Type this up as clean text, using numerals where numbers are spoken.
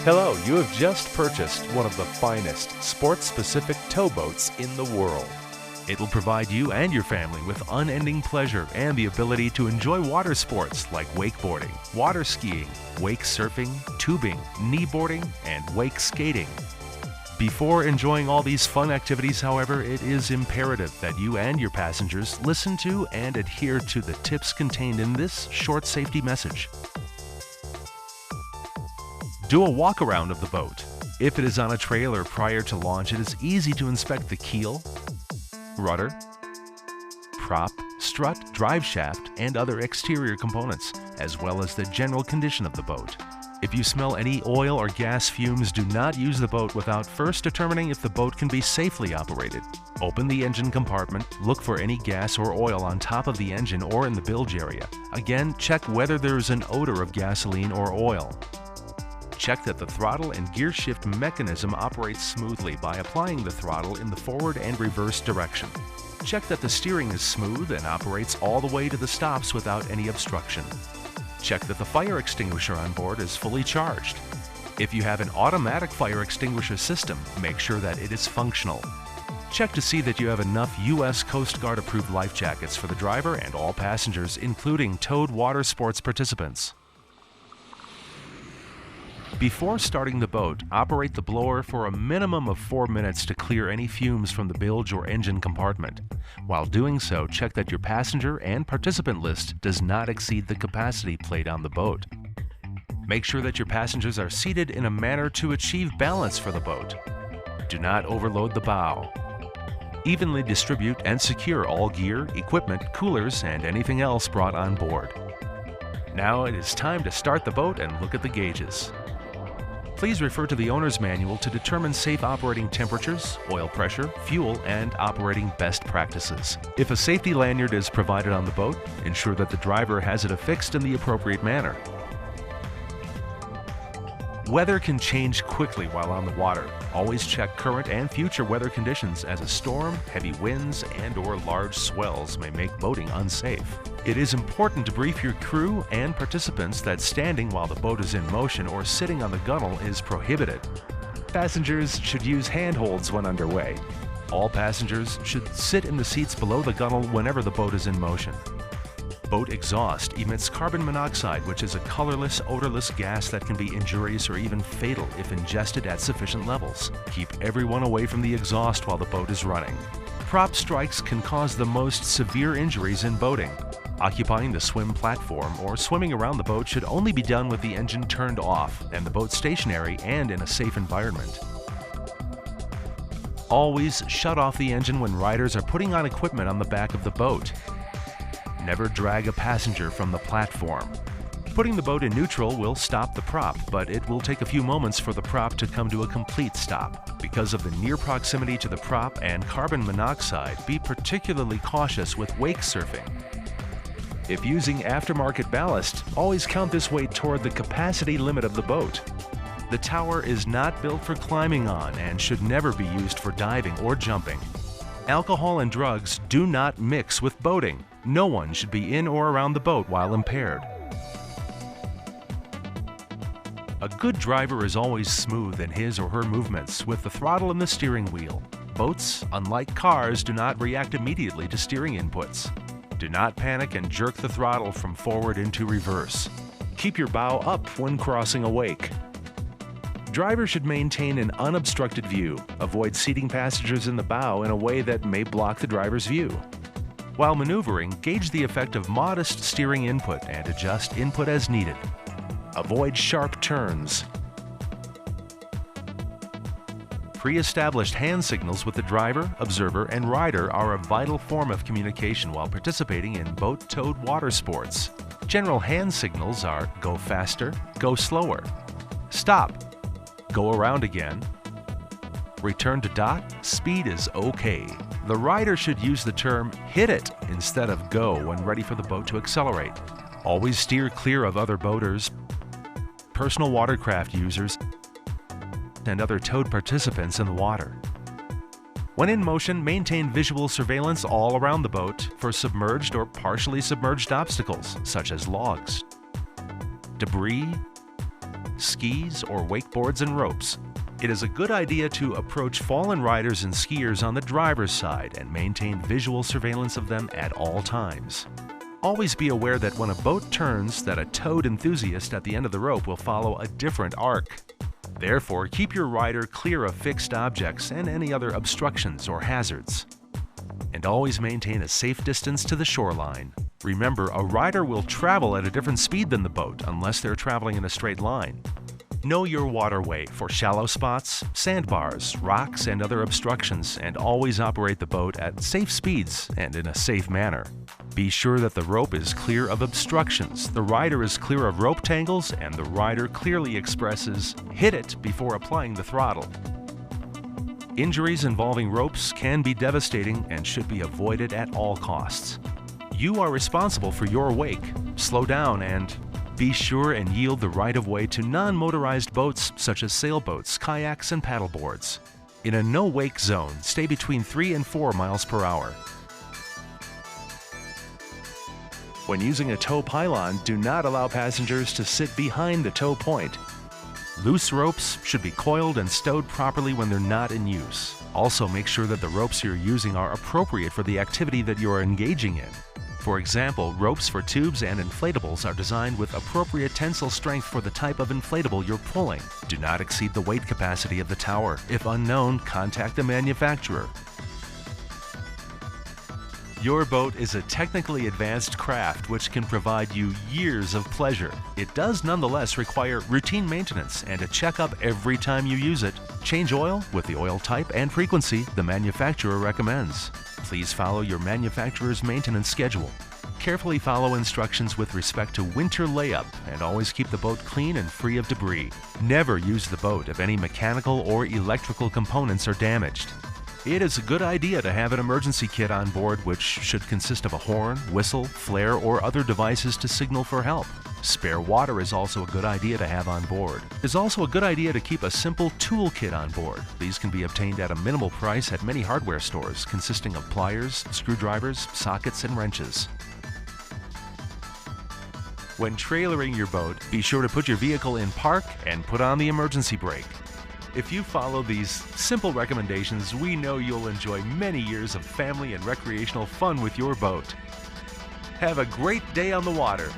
Hello, you have just purchased one of the finest sports-specific towboats in the world. It will provide you and your family with unending pleasure and the ability to enjoy water sports like wakeboarding, water skiing, wake surfing, tubing, kneeboarding, and wake skating. Before enjoying all these fun activities, however, it is imperative that you and your passengers listen to and adhere to the tips contained in this short safety message. Do a walk-around of the boat. If it is on a trailer prior to launch, it is easy to inspect the keel, rudder, prop, strut, drive shaft, and other exterior components, as well as the general condition of the boat. If you smell any oil or gas fumes, do not use the boat without first determining if the boat can be safely operated. Open the engine compartment, look for any gas or oil on top of the engine or in the bilge area. Again, check whether there is an odor of gasoline or oil. Check that the throttle and gear shift mechanism operates smoothly by applying the throttle in the forward and reverse direction. Check that the steering is smooth and operates all the way to the stops without any obstruction. Check that the fire extinguisher on board is fully charged. If you have an automatic fire extinguisher system, make sure that it is functional. Check to see that you have enough U.S. Coast Guard approved life jackets for the driver and all passengers, including towed water sports participants. Before starting the boat, operate the blower for a minimum of 4 minutes to clear any fumes from the bilge or engine compartment. While doing so, check that your passenger and participant list does not exceed the capacity plate on the boat. Make sure that your passengers are seated in a manner to achieve balance for the boat. Do not overload the bow. Evenly distribute and secure all gear, equipment, coolers, and anything else brought on board. Now it is time to start the boat and look at the gauges. Please refer to the owner's manual to determine safe operating temperatures, oil pressure, fuel, and operating best practices. If a safety lanyard is provided on the boat, ensure that the driver has it affixed in the appropriate manner. Weather can change quickly while on the water. Always check current and future weather conditions, as a storm, heavy winds, and/or large swells may make boating unsafe. It is important to brief your crew and participants that standing while the boat is in motion or sitting on the gunnel is prohibited. Passengers should use handholds when underway. All passengers should sit in the seats below the gunnel whenever the boat is in motion. Boat exhaust emits carbon monoxide, which is a colorless, odorless gas that can be injurious or even fatal if ingested at sufficient levels. Keep everyone away from the exhaust while the boat is running. Prop strikes can cause the most severe injuries in boating. Occupying the swim platform or swimming around the boat should only be done with the engine turned off and the boat stationary and in a safe environment. Always shut off the engine when riders are putting on equipment on the back of the boat. Never drag a passenger from the platform. Putting the boat in neutral will stop the prop, but it will take a few moments for the prop to come to a complete stop. Because of the near proximity to the prop and carbon monoxide, be particularly cautious with wake surfing. If using aftermarket ballast, always count this weight toward the capacity limit of the boat. The tower is not built for climbing on and should never be used for diving or jumping. Alcohol and drugs do not mix with boating. No one should be in or around the boat while impaired. A good driver is always smooth in his or her movements with the throttle and the steering wheel. Boats, unlike cars, do not react immediately to steering inputs. Do not panic and jerk the throttle from forward into reverse. Keep your bow up when crossing a wake. Driver should maintain an unobstructed view. Avoid seating passengers in the bow in a way that may block the driver's view. While maneuvering, gauge the effect of modest steering input and adjust input as needed. Avoid sharp turns. Pre-established hand signals with the driver, observer, and rider are a vital form of communication while participating in boat-towed water sports. General hand signals are go faster, go slower, stop, go around again, return to dock, speed is okay. The rider should use the term hit it instead of go when ready for the boat to accelerate. Always steer clear of other boaters, personal watercraft users, and other towed participants in the water. When in motion, maintain visual surveillance all around the boat for submerged or partially submerged obstacles, such as logs, debris, skis, or wakeboards and ropes. It is a good idea to approach fallen riders and skiers on the driver's side and maintain visual surveillance of them at all times. Always be aware that when a boat turns, that a towed enthusiast at the end of the rope will follow a different arc. Therefore, keep your rider clear of fixed objects and any other obstructions or hazards. And always maintain a safe distance to the shoreline. Remember, a rider will travel at a different speed than the boat unless they're traveling in a straight line. Know your waterway for shallow spots, sandbars, rocks, and other obstructions, and always operate the boat at safe speeds and in a safe manner. Be sure that the rope is clear of obstructions, the rider is clear of rope tangles, and the rider clearly expresses, "Hit it," before applying the throttle. Injuries involving ropes can be devastating and should be avoided at all costs. You are responsible for your wake. Slow down and be sure and yield the right-of-way to non-motorized boats such as sailboats, kayaks, and paddleboards. In a no-wake zone, stay between 3 and 4 miles per hour. When using a tow pylon, do not allow passengers to sit behind the tow point. Loose ropes should be coiled and stowed properly when they're not in use. Also, make sure that the ropes you're using are appropriate for the activity that you are engaging in. For example, ropes for tubes and inflatables are designed with appropriate tensile strength for the type of inflatable you're pulling. Do not exceed the weight capacity of the tower. If unknown, contact the manufacturer. Your boat is a technically advanced craft which can provide you years of pleasure. It does nonetheless require routine maintenance and a checkup every time you use it. Change oil with the oil type and frequency the manufacturer recommends. Please follow your manufacturer's maintenance schedule. Carefully follow instructions with respect to winter layup and always keep the boat clean and free of debris. Never use the boat if any mechanical or electrical components are damaged. It is a good idea to have an emergency kit on board which should consist of a horn, whistle, flare, or other devices to signal for help. Spare water is also a good idea to have on board. It is also a good idea to keep a simple tool kit on board. These can be obtained at a minimal price at many hardware stores, consisting of pliers, screwdrivers, sockets, and wrenches. When trailering your boat, be sure to put your vehicle in park and put on the emergency brake. If you follow these simple recommendations, we know you'll enjoy many years of family and recreational fun with your boat. Have a great day on the water.